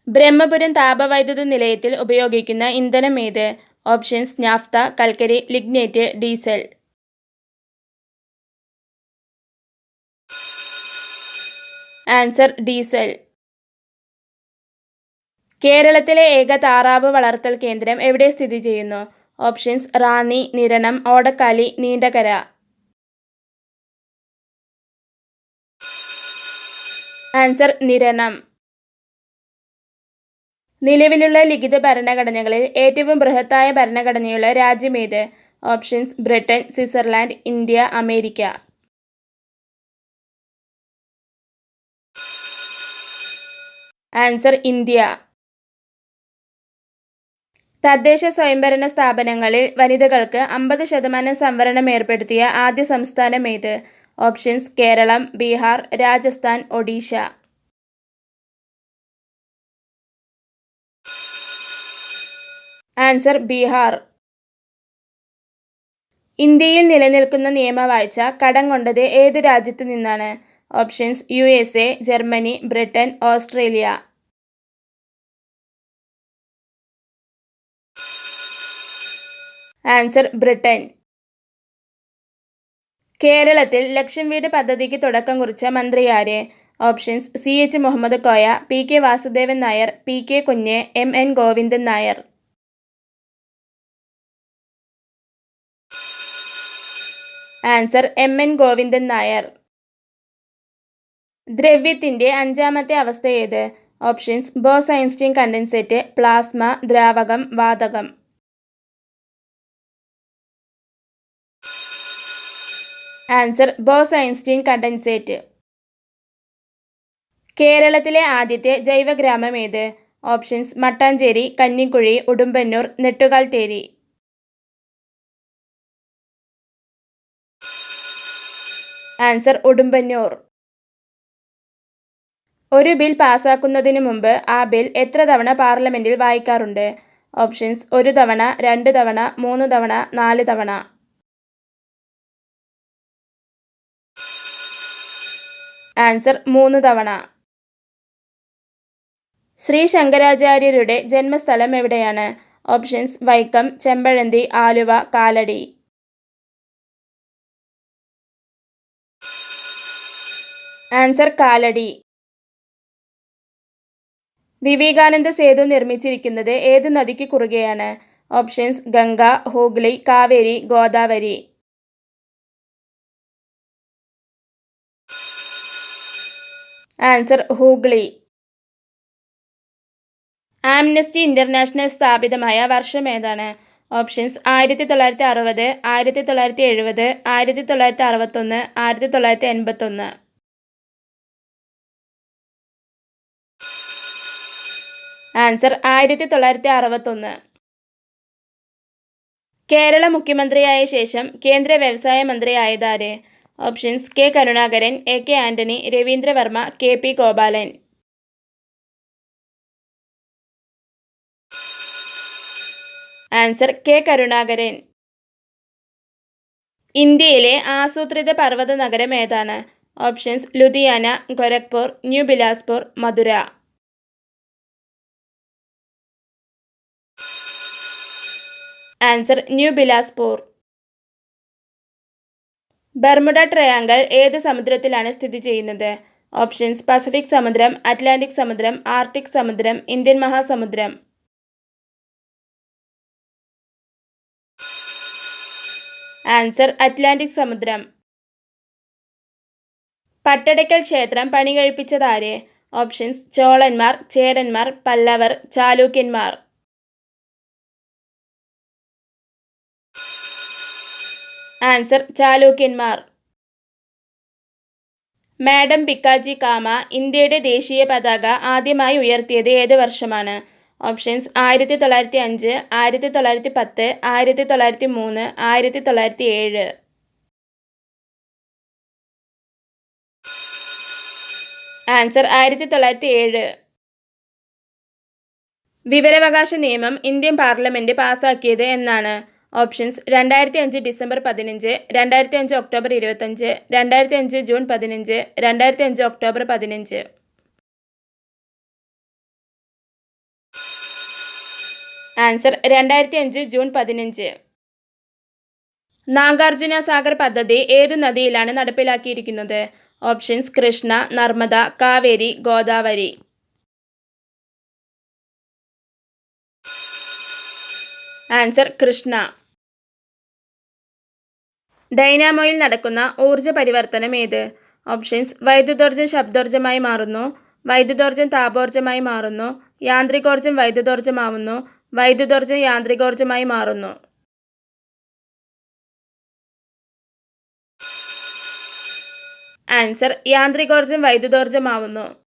ബ്രഹ്മപുരം താപവൈദ്യുത നിലയത്തിൽ ഉപയോഗിക്കുന്ന ഇന്ധനം ഏത്? ഓപ്ഷൻസ് നാഫ്ത, കൽക്കരി, ലിഗ്നൈറ്റ്, ഡീസൽ. Answer diesel. കേരളത്തിലെ ഏക താറാവ് വളർത്തൽ കേന്ദ്രം എവിടെ സ്ഥിതി ചെയ്യുന്നു? ഓപ്ഷൻസ് റാന്നി, നിരണം, ഓടക്കാലി, നീണ്ടകര. ആൻസർ നിരണം. നിലവിലുള്ള ലിഖിത ഭരണഘടനകളിൽ ഏറ്റവും ബൃഹത്തായ ഭരണഘടനയുള്ള രാജ്യമേത്? Options Britain, Switzerland, India, America. Answer India. തദ്ദേശ സ്വയംഭരണ സ്ഥാപനങ്ങളിൽ വനിതകൾക്ക് 50% സംവരണം ഏർപ്പെടുത്തിയ ആദ്യ സംസ്ഥാനം ഏത്? ഓപ്ഷൻസ് കേരളം, ബീഹാർ, രാജസ്ഥാൻ, ഒഡീഷ. ആൻസർ ബീഹാർ. ഇന്ത്യയിൽ നിലനിൽക്കുന്ന നിയമവാഴ്ച കടം കൊണ്ടത് ഏത് രാജ്യത്തു നിന്നാണ്? Options USA, Germany, Britain, Australia. Answer Britain. കേരളത്തിൽ ലക്ഷം വീട് പദ്ധതിക്ക് തുടക്കം കുറിച്ച മന്ത്രി ആര്? Options CH Muhammad Koya, PK Vasudevan Nair, PK Kunju, MN Govindan Nair. Answer MN Govindan Nair. ദ്രവ്യത്തിന്റെ അഞ്ചാമത്തെ അവസ്ഥ ഏത്? ഓപ്ഷൻസ് ബോസ്-ഐൻസ്റ്റീൻ കണ്ടൻസേറ്റ്, പ്ലാസ്മ, ദ്രാവകം, വാതകം. Answer Bose Einstein condensate. കേരളത്തിലെ ആദ്യത്തെ ജൈവഗ്രാമം ഏത്? ഓപ്ഷൻസ് മട്ടാഞ്ചേരി, കഞ്ഞിക്കുഴി, ഉടുമ്പന്നൂർ, നെട്ടുകാൽത്തേരി. ആൻസർ ഉടുമ്പന്നൂർ. ഒരു ബിൽ പാസാക്കുന്നതിന് മുമ്പ് ആ ബിൽ എത്ര തവണ പാർലമെന്റിൽ വായിക്കാറുണ്ട്? ഓപ്ഷൻസ് 1 തവണ, 2 തവണ, 3 തവണ, 4 തവണ. ആൻസർ 3 തവണ. ശ്രീ ശങ്കരാചാര്യരുടെ ജന്മസ്ഥലം എവിടെയാണ്? ഓപ്ഷൻസ് വൈക്കം, ചെമ്പഴന്തി, ആലുവ, കാലടി. ആൻസർ കാലടി. വിവേകാനന്ദ സേതു നിർമ്മിച്ചിരിക്കുന്നത് ഏത് നദിക്ക് കുറുകെയാണ്? Options Ganga, Hooghly, Kaveri, Godavari. Answer Hooghly. Amnesty International സ്ഥാപിതമായ വർഷം ഏതാണ്? ഓപ്ഷൻസ് 1960, 1970, 1961, 1981. ആൻസർ 1961. കേരള മുഖ്യമന്ത്രിയായ ശേഷം കേന്ദ്ര വ്യവസായ മന്ത്രിയായതാര്? Options K Karunakaran, AK Antony, Raveendravarma, KP Gopalan. Answer K Karunakaran. ഇന്ത്യയിലെ ആസൂത്രിത പർവ്വത നഗരം ഏതാണ്? Options Ludhiana, Gorakhpur, New Bilaspur, Madurai. Answer New Bilaspur. Bermuda Triangle ഏത് സമുദ്രത്തിലാണ് സ്ഥിതി ചെയ്യുന്നത്? ഓപ്ഷൻസ് പസഫിക് സമുദ്രം, അറ്റ്ലാന്റിക് സമുദ്രം, ആർട്ടിക് സമുദ്രം, ഇന്ത്യൻ മഹാസമുദ്രം. ആൻസർ അറ്റ്ലാന്റിക് സമുദ്രം. പട്ടടയ്ക്കൽ ക്ഷേത്രം പണികഴിപ്പിച്ചതാര്? ഓപ്ഷൻസ് ചോളന്മാർ, ചേരന്മാർ, പല്ലവർ, ചാലൂക്യന്മാർ. ആൻസർ ചാലൂക്യന്മാർ. മാഡം പിക്കാജി കാമ ഇന്ത്യയുടെ ദേശീയ പതാക ആദ്യമായി ഉയർത്തിയത് ഏത് വർഷമാണ്? ഓപ്ഷൻസ് 1905, 1910, 1903, 1907. ആൻസർ 1907. വിവരാവകാശ നിയമം ഇന്ത്യൻ പാർലമെന്റ് പാസാക്കിയത് എന്നാണ്? Options 2005 December 15, 2005 October 25, 2005 June 15, 2005 October 15. Answer 2005 June 15. Nagarjuna Sagar പദ്ധതി ഏതു നദിയിലാണ് നടപ്പിലാക്കിയിരിക്കുന്നത്? ഓപ്ഷൻസ് കൃഷ്ണ, നർമ്മദ, കാവേരി, ഗോദാവരി. ആൻസർ കൃഷ്ണ. ഡൈനാമോയിൽ നടക്കുന്ന ഊർജ പരിവർത്തനം ഏത്? ഓപ്ഷൻസ് വൈദ്യുതോർജ്ജം ശബ്ദോർജ്ജമായി മാറുന്നു, വൈദ്യുതോർജ്ജം താപോർജ്ജമായി മാറുന്നു, യാന്ത്രികോർജ്ജം വൈദ്യുതോർജ്ജമാവുന്നു, വൈദ്യുതോർജ്ജം യാന്ത്രികോർജ്ജമായി മാറുന്നു. ആൻസർ യാന്ത്രികോർജ്ജം വൈദ്യുതോർജ്ജമാവുന്നു.